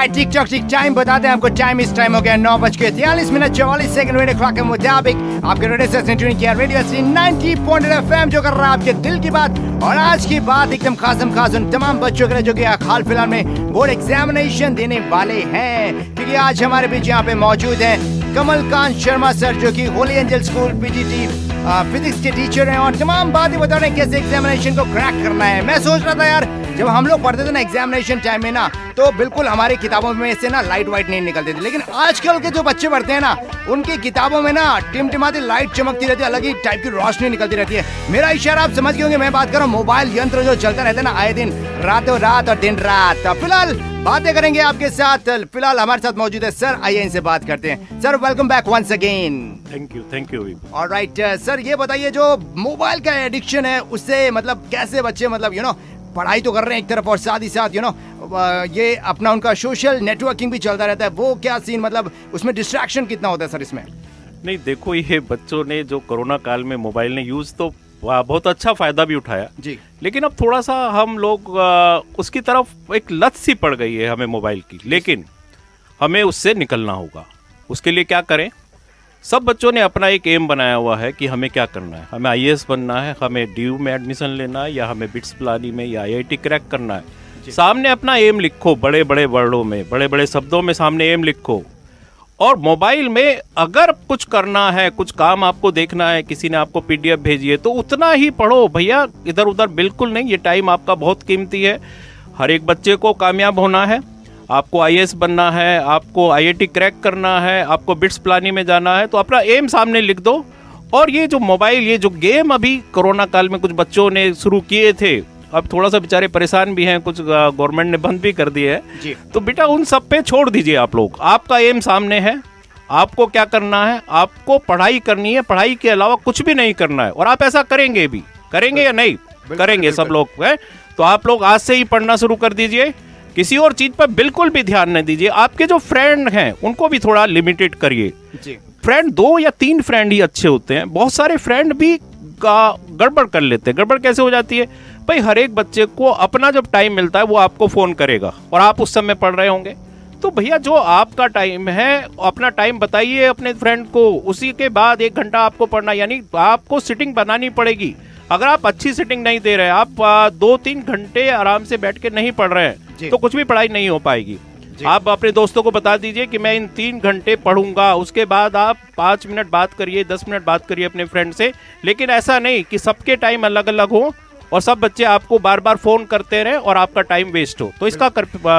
Alright, TikTok टिक time बताते हैं आपको। टाइम इस टाइम हो गया 9:43 रेडियो क्लॉक के मुताबिक। आपके रेडियो स्टेशन ट्यून किया रेडियो 90.8 FM जो कर रहा है आपके दिल की बात। और आज की बात एकदम खास उन तमाम बच्चों के लिए जो कि हाल फिलहाल में बोर्ड एग्जामिनेशन देने वाले हैं, क्योंकि आज हमारे बीच यहाँ पे मौजूद हैं कमलकांत शर्मा सर, जो कि Holi angel school PGT physics के टीचर हैं, और तमाम बातें बता रहे हैं कैसे एग्जामिनेशन को क्रैक करना है। मैं सोच रहा था यार, जब हम लोग पढ़ते थे ना एग्जामिनेशन टाइम में ना, तो बिल्कुल हमारी किताबों में से ना लाइट वाइट नहीं निकलती थी, लेकिन आजकल के जो बच्चे पढ़ते हैं ना, उनकी किताबों में ना टिमटिमाती लाइट चमकती रहती है, अलग ही टाइप की रोशनी निकलती रहती है। मेरा इशारा आप समझ गए होंगे, मैं बात कर रहा हूँ मोबाइल यंत्र जो चलता रहता है ना आए दिन, रातों रात और दिन रात। फिलहाल बातें करेंगे आपके साथ। फिलहाल हमारे साथ मौजूद है सर, आइए इनसे बात करते हैं। Sir welcome back once again. Thank you. Alright sir, ये बताइए जो मोबाइल का एडिक्शन है उससे मतलब कैसे बच्चे मतलब पढ़ाई तो कर रहे हैं एक तरफ, और साथ ही साथ ये अपना उनका सोशल नेटवर्किंग भी चलता रहता है, वो क्या सीन, मतलब उसमें डिस्ट्रैक्शन कितना होता है सर इसमें? नहीं देखो, ये बच्चों ने जो कोरोना काल में मोबाइल ने यूज तो बहुत अच्छा फायदा भी उठाया जी, लेकिन अब थोड़ा सा हम लोग उसकी तरफ एक लत सी पड़ गई है हमें मोबाइल की, लेकिन हमें उससे निकलना होगा। उसके लिए क्या करें? सब बच्चों ने अपना एक एम बनाया हुआ है कि हमें क्या करना है। हमें आईएएस बनना है, हमें डीयू में एडमिशन लेना है, या हमें बिट्स पिलानी में या आईआईटी क्रैक करना है। सामने अपना एम लिखो, बड़े बड़े वर्डों में, बड़े बड़े शब्दों में सामने एम लिखो। और मोबाइल में अगर कुछ करना है, कुछ काम आपको देखना है, किसी ने आपको पीडीएफ भेजी है, तो उतना ही पढ़ो भैया, इधर उधर बिल्कुल नहीं। ये टाइम आपका बहुत कीमती है। हर एक बच्चे को कामयाब होना है, आपको आईएएस बनना है, आपको आईआईटी क्रैक करना है, आपको बिट्स पिलानी में जाना है, तो अपना एम सामने लिख दो। और ये जो मोबाइल, ये जो गेम अभी कोरोना काल में कुछ बच्चों ने शुरू किए थे, अब थोड़ा सा बेचारे परेशान भी हैं, कुछ गवर्नमेंट ने बंद भी कर दिए है, तो बेटा उन सब पे छोड़ दीजिए आप लोग। आपका एम सामने है, आपको क्या करना है? आपको पढ़ाई करनी है, पढ़ाई के अलावा कुछ भी नहीं करना है। और आप ऐसा करेंगे भी, करेंगे या नहीं? करेंगे सब लोग है। तो आप लोग आज से ही पढ़ना शुरू कर दीजिए, किसी और चीज पर बिल्कुल भी ध्यान नहीं दीजिए। आपके जो फ्रेंड हैं उनको भी थोड़ा लिमिटेड करिए। फ्रेंड 2 या 3 फ्रेंड ही अच्छे होते हैं, बहुत सारे फ्रेंड भी गड़बड़ कर लेते हैं। गड़बड़ कैसे हो जाती है भाई? हर एक बच्चे को अपना जब टाइम मिलता है वो आपको फोन करेगा, और आप उस समय पढ़ रहे होंगे, तो भैया जो आपका टाइम है अपना टाइम बताइए अपने फ्रेंड को, उसी के बाद 1 घंटा आपको पढ़ना। यानी आपको सिटिंग बनानी पड़ेगी। अगर आप अच्छी सिटिंग नहीं दे रहे, आप 2-3 घंटे आराम से बैठ के नहीं पढ़ रहे हैं, तो कुछ भी पढ़ाई नहीं हो पाएगी। आप अपने दोस्तों को बता दीजिए कि मैं इन 3 घंटे पढ़ूंगा, उसके बाद आप 5 मिनट बात करिए, 10 मिनट बात करिए अपने फ्रेंड से। लेकिन ऐसा नहीं कि सबके टाइम अलग अलग हो और सब बच्चे आपको बार बार फोन करते रहे और आपका टाइम वेस्ट हो। तो इसका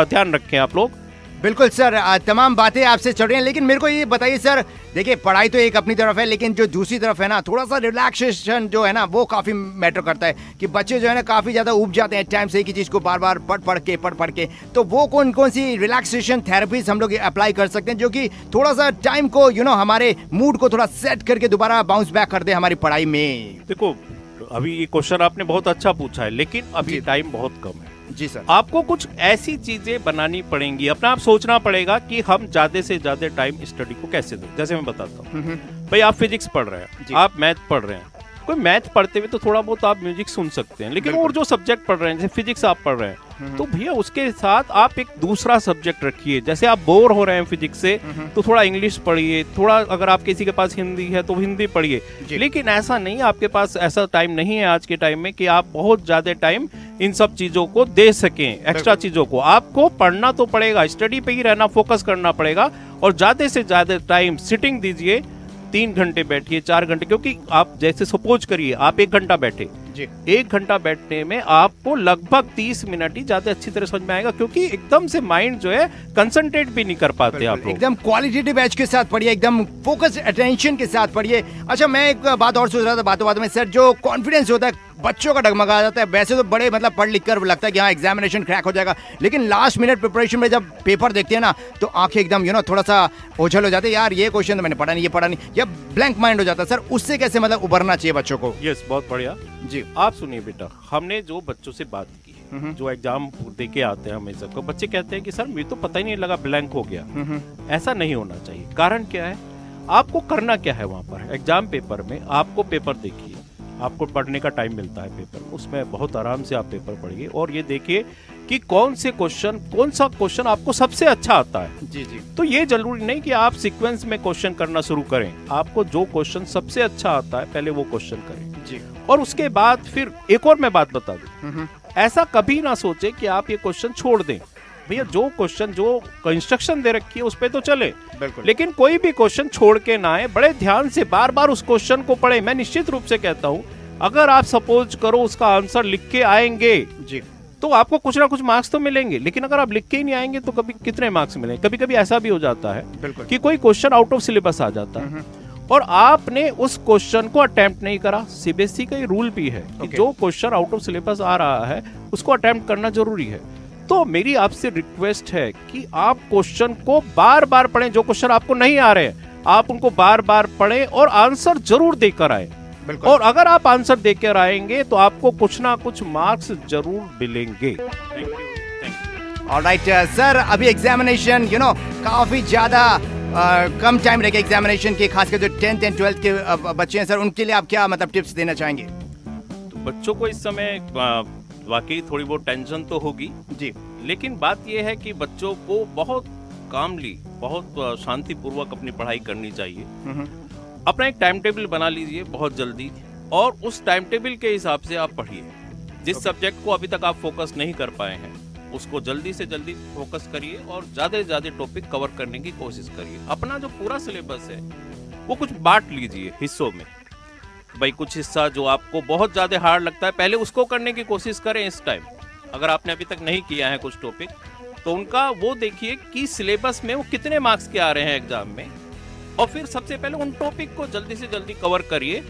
ध्यान रखें आप लोग। बिल्कुल सर, तमाम बातें आपसे चल रही हैं, लेकिन मेरे को ये बताइए सर, देखिए पढ़ाई तो एक अपनी तरफ है, लेकिन जो दूसरी तरफ है ना, थोड़ा सा रिलैक्सेशन जो है ना, वो काफ़ी मैटर करता है। कि बच्चे जो है ना काफ़ी ज़्यादा ऊब जाते हैं टाइम से एक ही चीज़ को बार बार पढ़ के, तो वो कौन सी रिलैक्सेशन थेरेपीज हम लोग अप्लाई कर सकते हैं, जो कि थोड़ा सा टाइम को हमारे मूड को थोड़ा सेट करके दोबारा बाउंस बैक कर दे हमारी पढ़ाई में? देखो, अभी ये क्वेश्चन आपने बहुत अच्छा पूछा है, लेकिन अभी टाइम बहुत कम है। जी सर। आपको कुछ ऐसी चीजें बनानी पड़ेंगी, अपना आप सोचना पड़ेगा कि हम ज्यादा से ज्यादा टाइम स्टडी को कैसे दें। जैसे मैं बताता हूँ भाई, आप फिजिक्स पढ़ रहे हैं, आप मैथ पढ़ रहे हैं, कोई मैथ पढ़ते हुए तो थोड़ा बहुत आप म्यूजिक सुन सकते हैं, लेकिन और जो सब्जेक्ट पढ़ रहे हैं, जैसे फिजिक्स आप पढ़ रहे हैं, तो भैया उसके साथ आप एक दूसरा सब्जेक्ट रखिए। जैसे आप बोर हो रहे हैं फिजिक्स से, तो थोड़ा इंग्लिश पढ़िए, थोड़ा अगर आप किसी के पास हिंदी है तो हिंदी पढ़िए। लेकिन ऐसा नहीं, आपके पास ऐसा टाइम नहीं है आज के टाइम में कि आप बहुत ज्यादा टाइम इन सब चीजों को दे सकें, एक्स्ट्रा चीजों को। आपको पढ़ना तो पड़ेगा, स्टडी पे ही रहना, फोकस करना पड़ेगा, और ज्यादा से ज्यादा टाइम सिटिंग दीजिए। 3 घंटे बैठिए, 4 घंटे, क्योंकि आप जैसे सपोज करिए आप 1 घंटा बैठे, 1 घंटा बैठने में आपको लगभग 30 मिनट ही ज्यादा अच्छी तरह समझ में आएगा, क्योंकि एकदम से माइंड जो है कंसंट्रेट भी नहीं कर पाते आप लोग। एकदम क्वालिटेटिव बैच के साथ पढ़िए, एकदम फोकस अटेंशन के साथ पढ़िए। अच्छा, मैं एक बात और सोच रहा था बातों में सर, जो कॉन्फिडेंस होता है बच्चों का डगमगा जाता है। वैसे तो बड़े मतलब पढ़ लिख कर लगता है कि हाँ एग्जामिनेशन क्रैक हो जाएगा, लेकिन लास्ट मिनट प्रिपरेशन में जब पेपर देखते हैं ना, तो आंखें एकदम थोड़ा सा ओझल हो जाते हैं, यार ये क्वेश्चन तो मैंने पढ़ा नहीं, ये पढ़ा नहीं, या ब्लैंक माइंड हो जाता है। सर उससे कैसे मतलब उभरना चाहिए बच्चों को? यस, बहुत बढ़िया जी। आप सुनिए बेटा, हमने जो बच्चों से बात की, जो एग्जाम दे के आते हैं हमेशा, को बच्चे कहते हैं कि सर मुझे तो पता ही नहीं लगा, ब्लैंक हो गया। ऐसा नहीं होना चाहिए। कारण क्या है? आपको करना क्या है? वहां पर एग्जाम पेपर में आपको पेपर देखिए, आपको पढ़ने का टाइम मिलता है पेपर, उसमें बहुत आराम से आप पेपर पढ़िए, और ये देखिए कि कौन सा क्वेश्चन आपको सबसे अच्छा आता है। जी जी। तो ये जरूरी नहीं कि आप सीक्वेंस में क्वेश्चन करना शुरू करें, आपको जो क्वेश्चन सबसे अच्छा आता है पहले वो क्वेश्चन करें जी। और उसके बाद फिर एक और मैं बात बता दूं, ऐसा कभी ना सोचे कि आप ये क्वेश्चन छोड़ दें। भैया जो क्वेश्चन जो इंस्ट्रक्शन दे रखी है उस पे तो चले, लेकिन कोई भी क्वेश्चन छोड़ के ना आए, बड़े ध्यान से बार बार उस क्वेश्चन को पढ़े। मैं निश्चित रूप से कहता हूं, अगर आप सपोज करो उसका आंसर लिख के आएंगे जी, तो आपको कुछ ना कुछ मार्क्स तो मिलेंगे, लेकिन अगर आप लिख के ही नहीं आएंगे तो कभी कितने मार्क्स मिलेंगे। कभी कभी ऐसा भी हो जाता है कि कोई क्वेश्चन आउट ऑफ सिलेबस आ जाता है और आपने उस क्वेश्चन को अटेम्प्ट नहीं करा। सीबीएसई का ये रूल भी है कि जो क्वेश्चन आउट ऑफ सिलेबस आ रहा है उसको अटेम्प्ट करना जरूरी है। तो मेरी आपसे रिक्वेस्ट है कि आप क्वेश्चन को बार बार पढ़ें। जो क्वेश्चन आपको नहीं आ रहे हैं आप उनको बार बार पढ़ें और आंसर जरूर देकर आए। और अगर आप आंसर देकर आएंगे तो आपको कुछ ना कुछ मार्क्स जरूर मिलेंगे। ऑलराइट सर, अभी एग्जामिनेशन काफी ज्यादा कम टाइम रहेगा एग्जामिनेशन के, खासकर जो 10th एंड 12th के बच्चे हैं सर, उनके लिए आप क्या मतलब टिप्स देना चाहेंगे? तो बच्चों को इस समय वाकई थोड़ी बहुत टेंशन तो होगी जी, लेकिन बात यह है कि बच्चों को बहुत कामली, बहुत शांतिपूर्वक अपनी पढ़ाई करनी चाहिए। अपना एक टाइम टेबल बना लीजिए बहुत जल्दी और उस टाइम टेबल के हिसाब से आप पढ़िए। जिस सब्जेक्ट को अभी तक आप फोकस नहीं कर पाए हैं उसको जल्दी से जल्दी फोकस करिए और ज्यादा से ज्यादा टॉपिक कवर करने की कोशिश करिए। अपना जो पूरा सिलेबस है वो कुछ बांट लीजिए हिस्सों में। भाई कुछ हिस्सा जो आपको बहुत ज्यादा हार्ड लगता है पहले उसको करने की कोशिश करें इस टाइम। अगर आपने अभी तक नहीं किया है कुछ टॉपिक तो उनका वो देखिए कि सिलेबस में वो कितने मार्क्स के आ रहे हैं एग्जाम में, और फिर सबसे पहले उन टॉपिक को जल्दी से जल्दी कवर करिए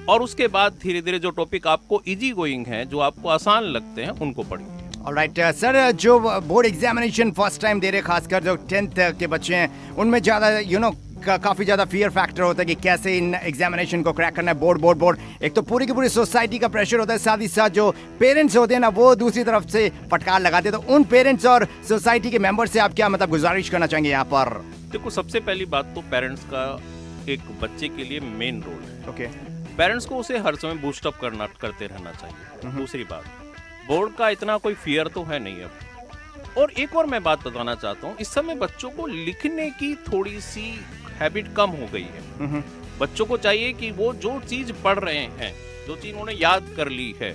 और उसके बाद धीरे धीरे जो टॉपिक आपको इजी गोइंग है, जो आपको आसान लगते हैं, उनको पढ़िए। ऑलराइट सर, जो बोर्ड एग्जामिनेशन फर्स्ट टाइम दे रहे, खासकर जो 10th के बच्चे हैं, उनमें ज़्यादा काफ़ी ज़्यादा फियर फैक्टर होता है कि कैसे इन एग्जामिनेशन को क्रैक करना है। बोर्ड एक तो पूरी की पूरी सोसाइटी का प्रेशर होता है, साथ ही साथ जो पेरेंट्स होते हैं ना वो दूसरी तरफ से फटकार लगाते हैं। तो उन पेरेंट्स और सोसाइटी के मेंबर से आप क्या मतलब गुजारिश करना चाहेंगे यहाँ पर? देखो, सबसे पहली बात तो पेरेंट्स का एक बच्चे के लिए मेन रोल है। ओके, पेरेंट्स को उसे हर समय बूस्टअप करते रहना चाहिए। दूसरी बात, बोर्ड का इतना कोई फियर तो है नहीं अब। और एक और मैं बात बताना चाहता हूँ, इस समय बच्चों को लिखने की थोड़ी सी हैबिट कम हो गई है। बच्चों को चाहिए कि वो जो चीज पढ़ रहे हैं, जो चीज उन्होंने याद कर ली है,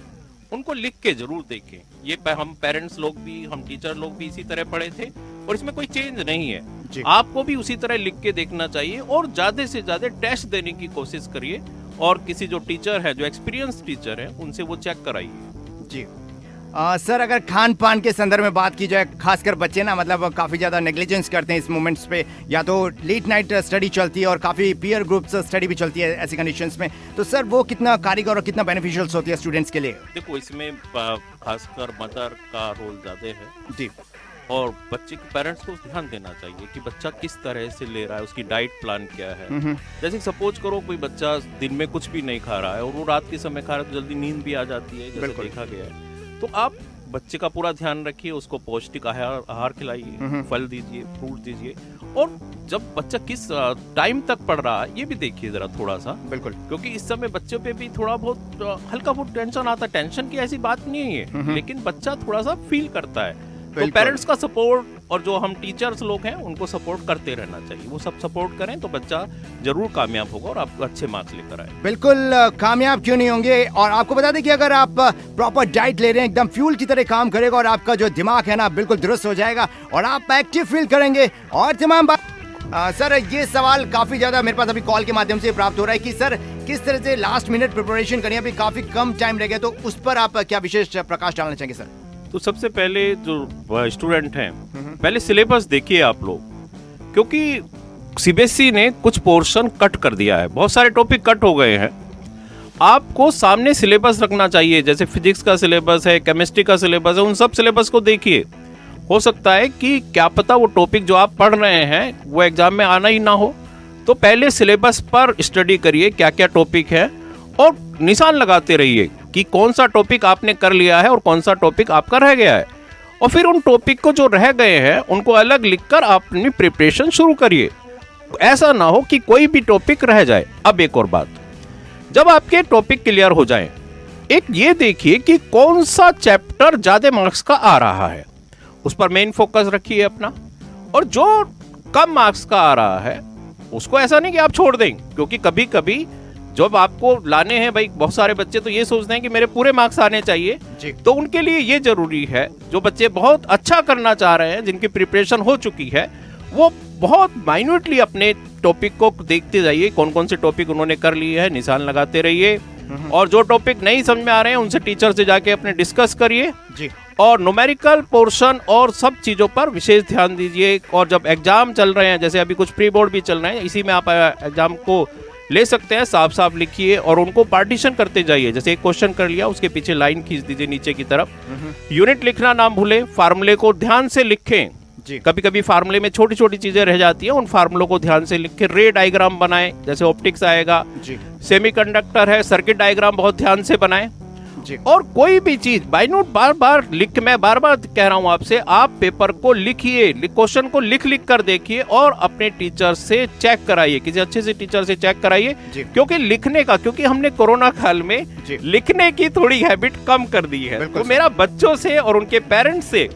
उनको लिख के जरूर देखें। ये हम पेरेंट्स लोग भी, हम टीचर लोग भी इसी तरह पढ़े थे और इसमें कोई चेंज नहीं है। आपको भी उसी तरह लिख के देखना चाहिए और ज्यादा से ज्यादा टेस्ट देने की कोशिश करिए और किसी जो टीचर है, जो एक्सपीरियंस टीचर है, उनसे वो चेक कराइए। जी सर, अगर खान पान के संदर्भ में बात की जाए, खासकर बच्चे ना मतलब काफ़ी ज़्यादा नेग्लिजेंस करते हैं इस मोमेंट्स पे, या तो लेट नाइट स्टडी चलती है और काफ़ी पीयर ग्रुप्स स्टडी भी चलती है ऐसी कंडीशंस में, तो सर वो कितना कारगर और कितना बेनिफिशियल होती है स्टूडेंट्स के लिए? देखो, इसमें खासकर मदर का रोल ज़्यादा है जी, और बच्चे के पेरेंट्स को ध्यान देना चाहिए कि बच्चा किस तरह से ले रहा है, उसकी डाइट प्लान क्या है। जैसे सपोज करो कोई बच्चा दिन में कुछ भी नहीं खा रहा है और वो रात के समय खा रहा है तो जल्दी नींद भी आ जाती है, जैसे देखा गया है। तो आप बच्चे का पूरा ध्यान रखिए, उसको पौष्टिक आहार खिलाइए, फल दीजिए, फ्रूट दीजिए, और जब बच्चा किस टाइम तक पढ़ रहा है ये भी देखिए जरा थोड़ा सा। बिल्कुल, क्योंकि इस समय बच्चों पे भी थोड़ा बहुत हल्का बहुत टेंशन आता है। टेंशन की ऐसी बात नहीं है, लेकिन बच्चा थोड़ा सा फील करता है। तो पेरेंट्स का सपोर्ट और जो हम टीचर्स लोग हैं उनको सपोर्ट करते रहना चाहिए। वो सब सपोर्ट करें तो बच्चा जरूर कामयाब होगा और आप अच्छे मार्क्स लेकर आए। बिल्कुल, कामयाब क्यों नहीं होंगे। और आपको बता दें कि अगर आप प्रॉपर डाइट ले रहे हैं, एकदम फ्यूल की तरह काम करेगा और आपका जो दिमाग है ना बिल्कुल दुरुस्त हो जाएगा और आप एक्टिव फील करेंगे। और तमाम बात सर, ये सवाल काफी ज्यादा मेरे पास अभी कॉल के माध्यम से प्राप्त हो रहा है कि सर किस तरह से लास्ट मिनट प्रिपरेशन करें, अभी काफी कम टाइम रह गया, तो उस पर आप क्या विशेष प्रकाश डालना चाहेंगे सर? तो सबसे पहले जो स्टूडेंट हैं, पहले सिलेबस देखिए आप लोग, क्योंकि सीबीएसई ने कुछ पोर्शन कट कर दिया है, बहुत सारे टॉपिक कट हो गए हैं। आपको सामने सिलेबस रखना चाहिए, जैसे फिजिक्स का सिलेबस है, केमिस्ट्री का सिलेबस है, उन सब सिलेबस को देखिए। हो सकता है कि क्या पता वो टॉपिक जो आप पढ़ रहे हैं वो एग्जाम में आना ही ना हो, तो पहले सिलेबस पर स्टडी करिए क्या क्या टॉपिक है और निशान लगाते रहिए कि कौन सा टॉपिक आपने कर लिया है और कौन सा टॉपिक आपका रह गया है, और फिर उन टॉपिक को जो रह गए हैं उनको अलग लिखकर अपनी प्रिपरेशन शुरू करिए। ऐसा ना हो कि कोई भी टॉपिक रह जाए। अब एक और बात, जब आपके टॉपिक क्लियर हो जाए एक ये देखिए कि कौन सा चैप्टर ज्यादा मार्क्स का आ रहा है, उस पर मेन फोकस रखिए अपना। और जो कम मार्क्स का आ रहा है उसको ऐसा नहीं कि आप छोड़ दें, क्योंकि कभी कभी जब आपको लाने हैं भाई, बहुत सारे बच्चे तो ये सोचते हैं कि मेरे पूरे मार्क्स आने चाहिए, तो उनके लिए ये जरूरी है, जो बच्चे बहुत अच्छा करना चाह रहे हैं, जिनकी प्रिपरेशन हो चुकी है, वो बहुत माइन्यूटली अपने टॉपिक को देखते जाइए, कौन कौन से टॉपिक उन्होंने कर लिए हैं, निशान लगाते रहिए। और जो टॉपिक नहीं समझ में आ रहे हैं उनसे टीचर से जाके अपने डिस्कस करिए जी। और न्यूमेरिकल पोर्शन और सब चीजों पर विशेष ध्यान दीजिए। और जब एग्जाम चल रहे हैं, जैसे अभी कुछ प्री बोर्ड भी चल रहे हैं, इसी में आप एग्जाम को ले सकते हैं, साफ साफ लिखिए और उनको पार्टीशन करते जाइए। जैसे एक क्वेश्चन कर लिया, उसके पीछे लाइन खींच दीजिए नीचे की तरफ। यूनिट लिखना ना भूलें, फार्मूले को ध्यान से लिखें। कभी कभी फार्मूले में छोटी छोटी चीजें रह जाती हैं, उन फार्मूलों को ध्यान से लिख के रे डायग्राम बनाएं, जैसे ऑप्टिक्स आएगा, सेमीकंडक्टर है, सर्किट डायग्राम बहुत ध्यान से बनाएं। और कोई भी चीज माइन्यूट बार बार लिख, मैं बार बार कह रहा हूं आपसे, आप पेपर को लिखिए, क्वेश्चन को लिख लिख कर देखिए और अपने टीचर से चेक कराइए, किसी अच्छे से टीचर से चेक कराइए। क्योंकि लिखने का, क्योंकि हमने कोरोना काल में लिखने की थोड़ी हैबिट कम कर दी है, तो मेरा बच्चों से और उनके पेरेंट्स से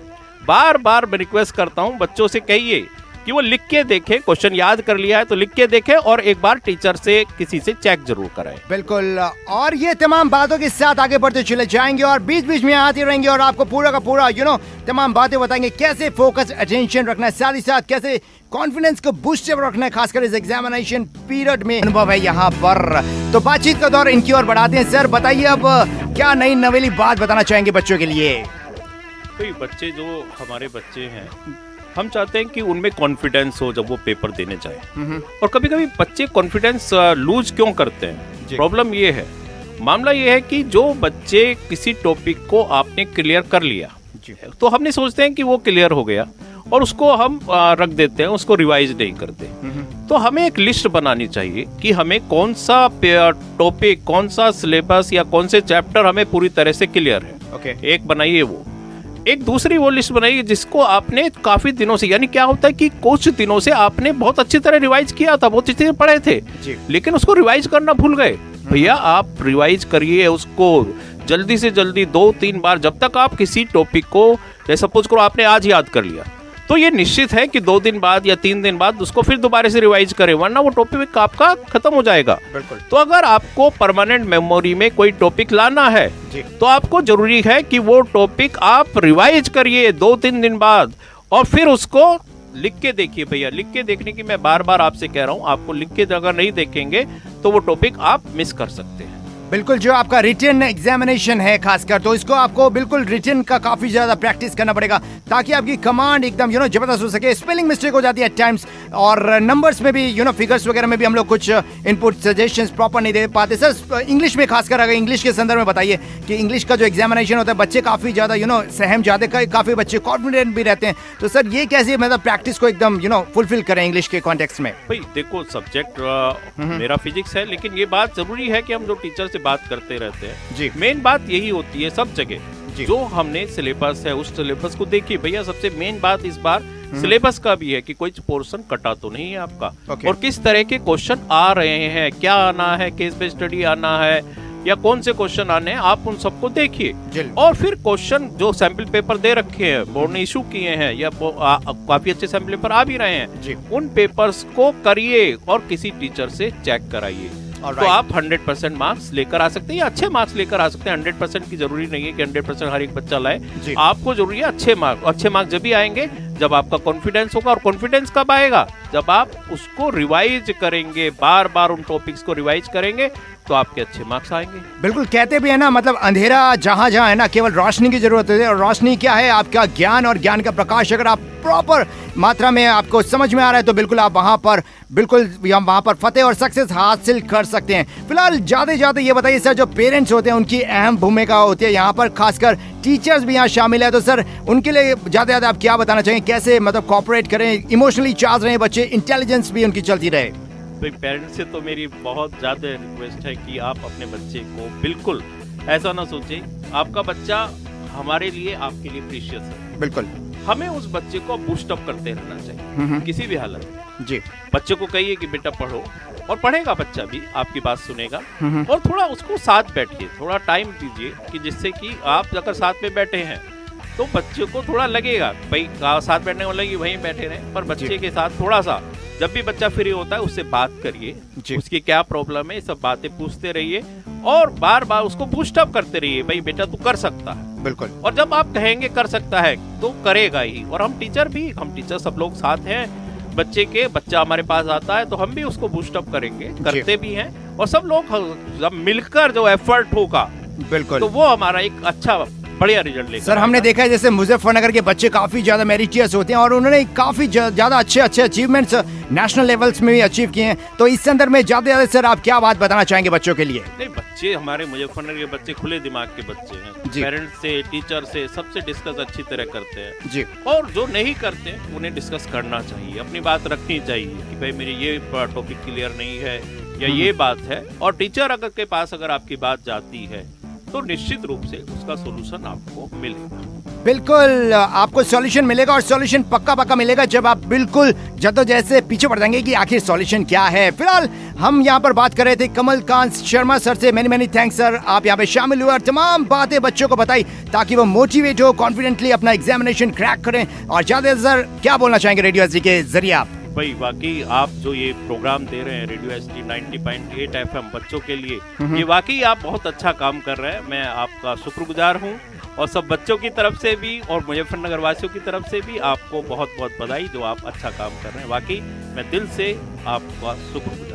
बार बार मैं रिक्वेस्ट करता हूं, बच्चों से कहिए कि वो लिख के देखें, क्वेश्चन याद कर लिया है तो लिख के देखें और एक बार टीचर से किसी से चेक जरूर कराएं। बिल्कुल। और ये तमाम बातों के साथ आगे बढ़ते चले जाएंगे और बीच बीच में आते रहेंगे और आपको पूरा का पूरा तमाम बातें बताएंगे, कैसे फोकस अटेंशन रखना है, साथ ही साथ कैसे कॉन्फिडेंस को बूस्ट रखना है, खासकर इस एग्जामिनेशन पीरियड में अनुभव है यहाँ पर। तो बातचीत का दौर इनकी ओर बढ़ाते हैं। सर बताइए, अब क्या नई नवेली बात बताना चाहेंगे बच्चों के लिए? तो बच्चे, जो हमारे बच्चे हैं, हम चाहते हैं कि उनमें कॉन्फिडेंस हो जब वो पेपर देने जाए। और कभी कभी बच्चे कॉन्फिडेंस लूज क्यों करते हैं? प्रॉब्लम ये है, मामला ये है कि जो बच्चे किसी टॉपिक को आपने क्लियर कर लिया, तो हमने सोचते हैं कि वो क्लियर हो गया और उसको हम रख देते हैं, उसको रिवाइज नहीं करते। तो हमें एक लिस्ट बनानी चाहिए कि हमें कौन सा टॉपिक, कौन सा सिलेबस या कौन से चैप्टर हमें पूरी तरह से क्लियर है। एक बनाइए वो। एक दूसरी वो लिस्ट बनाइए जिसको आपने काफी दिनों से, यानी क्या होता है कि कुछ दिनों से आपने बहुत अच्छी तरह रिवाइज किया था, बहुत अच्छी तरह पढ़े थे, लेकिन उसको रिवाइज करना भूल गए। भैया आप रिवाइज करिए उसको जल्दी से जल्दी 2-3 बार, जब तक आप किसी टॉपिक को, जैसे सपोज करो आपने आज याद कर लिया, तो ये निश्चित है कि 2 दिन बाद या 3 दिन बाद उसको फिर दोबारा से रिवाइज करें, वरना वो टॉपिक आपका खत्म हो जाएगा। तो अगर आपको परमानेंट मेमोरी में कोई टॉपिक लाना है तो आपको जरूरी है कि वो टॉपिक आप रिवाइज करिए 2-3 दिन बाद और फिर उसको लिख के देखिए। भैया लिख के देखने की मैं बार बार आपसे कह रहा हूं, आपको लिख के अगर नहीं देखेंगे तो वो टॉपिक आप मिस कर सकते हैं। बिल्कुल, जो आपका रिटन एग्जामिनेशन है खासकर, तो इसको आपको बिल्कुल रिटन का काफी ज्यादा प्रैक्टिस करना पड़ेगा ताकि आपकी कमांड एकदम जबरदस्त हो सके। स्पेलिंग मिस्टेक हो जाती है एट टाइम्स, और नंबर्स में भी फिगर्स वगैरह में भी हम लोग कुछ इनपुट सजेशंस प्रॉपर नहीं दे पाते। सर इंग्लिश में खासकर, अगर इंग्लिश के संदर्भ में बताइए कि इंग्लिश का जो एग्जामिनेशन होता है, बच्चे काफी ज्यादा सहम जाते हैं, काफी बच्चे कॉन्फिडेंट भी रहते हैं, तो सर ये कैसे मतलब प्रैक्टिस को एकदम फुलफिल करें इंग्लिश के कॉन्टेक्स्ट में? भाई देखो, सब्जेक्ट मेरा फिजिक्स है, लेकिन ये बात जरूरी है कि हम जो टीचर से बात करते रहते हैं जी, मेन बात यही होती है सब जगह। जो हमने सिलेबस है उस सिलेबस को देखिए भैया। सबसे मेन बात इस बार सिलेबस का भी है कि कोई पोर्शन कटा तो नहीं है आपका, और किस तरह के क्वेश्चन आ रहे हैं, क्या आना है, केस बेस्ड स्टडी आना है या कौन से क्वेश्चन आने हैं, आप उन सबको देखिए। और फिर क्वेश्चन जो सैंपल पेपर दे रखे हैं, बोर्ड ने इशू किए हैं या काफी अच्छे सैंपल पेपर आ भी रहे हैं, उन पेपर्स को करिए और किसी टीचर से चेक कराइए। तो आप 100% मार्क्स लेकर आ सकते हैं या अच्छे मार्क्स लेकर आ सकते हैं। 100% की जरूरी नहीं है कि 100% हर एक बच्चा लाए, आपको जरूरी है अच्छे मार्क्स। अच्छे मार्क्स जब भी आएंगे जब आपका कॉन्फिडेंस होगा, और कॉन्फिडेंस कब आएगा? जब आप उसको रिवाइज करेंगे, बार बार उन टॉपिक्स को रिवाइज करेंगे, तो आपके अच्छे मार्क्स आएंगे। बिल्कुल, कहते भी है ना, मतलब अंधेरा जहाँ जहाँ है ना, केवल रोशनी की जरूरत है। और रोशनी क्या है? आपका ज्ञान, और ज्ञान का प्रकाश अगर आप प्रॉपर मात्रा में आपको समझ में आ रहा है तो बिल्कुल आप वहाँ पर फतेह और सक्सेस हासिल कर सकते हैं। फिलहाल ज्यादा ये बताइए सर, जो पेरेंट्स होते हैं उनकी अहम भूमिका होती है यहाँ पर, खासकर टीचर्स भी यहाँ शामिल है, तो सर उनके लिए ज्यादा आप क्या बताना चाहिए, कैसे मतलब कोऑपरेट करें, इमोशनली चार्ज रहे बच्चे, इंटेलिजेंस भी उनकी चलती रहे? भाई पेरेंट्स से तो मेरी बहुत ज़्यादा रिक्वेस्ट है कि आप अपने बच्चे को बिल्कुल ऐसा ना सोचें, आपका बच्चा हमारे लिए, आपके लिए प्रीशियस है। बिल्कुल, हमें उस बच्चे को बूस्ट अप करते रहना चाहिए किसी भी हालत में। जी। बच्चे को कहिए कि बेटा पढ़ो, और पढ़ेगा बच्चा भी, आपकी बात सुनेगा। और थोड़ा उसको साथ बैठिए, थोड़ा टाइम दीजिए कि जिससे कि आप अगर साथ में बैठे हैं तो बच्चे को थोड़ा लगेगा भाई साथ बैठने को लगी वहीं बैठे रहे, पर बच्चे के साथ थोड़ा सा जब भी बच्चा फ्री होता है उससे बात करिए, उसकी क्या प्रॉब्लम है, सब बातें पूछते रहिए और बार बार उसको बूस्ट अप करते रहिए, भाई बेटा तू कर सकता है। बिल्कुल। और जब आप कहेंगे कर सकता है तो करेगा ही। और हम टीचर सब लोग साथ हैं बच्चे के, बच्चा हमारे पास आता है तो हम भी उसको बूस्ट अप करेंगे, करते भी हैं। और सब लोग जब मिलकर जो एफर्ट होगा, बिल्कुल, तो वो हमारा एक अच्छा बढ़िया रिजल्ट लेकर। सर हमने देखा है जैसे मुजफ्फरनगर के बच्चे काफी ज्यादा मेरिटियस होते हैं और उन्होंने काफी ज्यादा अच्छे अचीवमेंट्स नेशनल लेवल्स में भी अचीव किए हैं। तो इस संदर्भ में ज्यादा सर आप क्या बात बताना चाहेंगे बच्चों के लिए? नहीं, बच्चे हमारे मुजफ्फरनगर के बच्चे खुले दिमाग के बच्चे हैं, पेरेंट्स से, टीचर से, सबसे डिस्कस अच्छी तरह करते हैं जी। और जो नहीं करते उन्हें डिस्कस करना चाहिए, अपनी बात रखनी चाहिए कि भाई मेरी ये टॉपिक क्लियर नहीं है या ये बात है। और टीचर अगर के पास अगर आपकी बात जाती है तो निश्चित रूप से उसका सॉल्यूशन आपको मिलेगा। बिल्कुल, आपको सॉल्यूशन मिलेगा और सॉल्यूशन पक्का मिलेगा जब आप बिल्कुल जद्दोजहद से पीछे पड़ जाएंगे कि आखिर सॉल्यूशन क्या है। फिलहाल हम यहाँ पर बात कर रहे थे कमलकांत शर्मा सर से। मैनी थैंक्स सर, आप यहाँ पे शामिल हुए और तमाम बातें बच्चों को बताई ताकि वो मोटिवेट हो, कॉन्फिडेंटली अपना एग्जामिनेशन क्रैक करें। और ज्यादा सर क्या बोलना चाहेंगे रेडियो एसडी के जरिए आप? भाई वाकई आप जो ये प्रोग्राम दे रहे हैं रेडियो एसडी 90.8 एफएम बच्चों के लिए, ये वाकई आप बहुत अच्छा काम कर रहे हैं। मैं आपका शुक्रगुजार हूँ और सब बच्चों की तरफ से भी और मुजफ्फरनगर वासियों की तरफ से भी आपको बहुत बहुत बधाई जो आप अच्छा काम कर रहे हैं। वाकई मैं दिल से आपका शुक्रगुजार।